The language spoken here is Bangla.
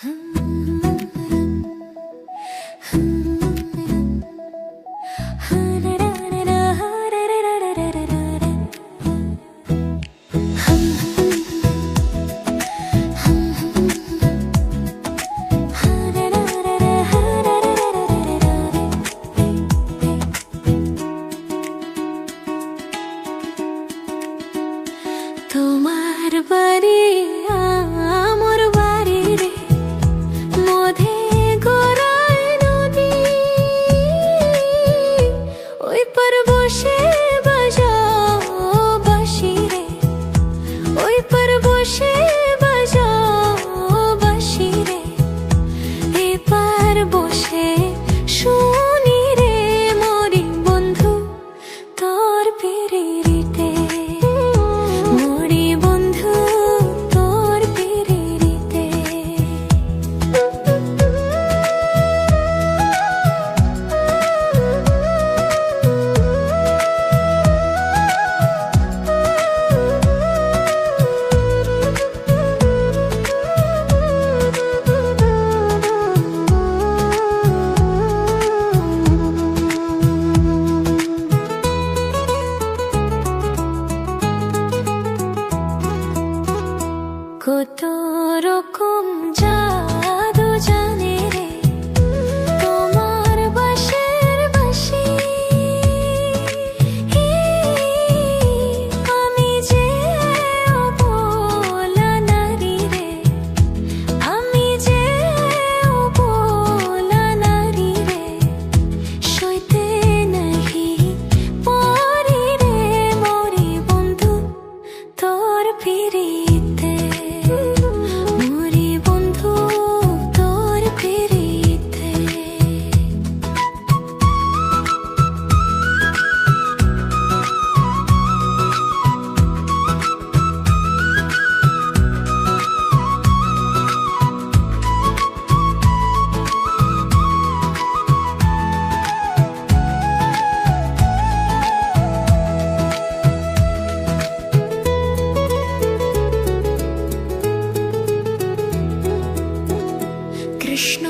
তোমার বাড়ি আমার বাড়ি রে, মধে গড়ায় নদী, ওই পার বসে বাজাও বাঁশি রে, ওই পার বসে বাজাও বাঁশি রে, এপার বসে শুনি রে মরি বন্ধু তোর পিরিতে। কত রকম জাদু জানে রে তোমার বাঁশের বাঁশি, আমি যে অবলা নারী রে, আমি যে অবলা নারী রে, সইতে নাহি পারি রে মরি বন্ধু তোর পিরিতে। কৃষ্ণ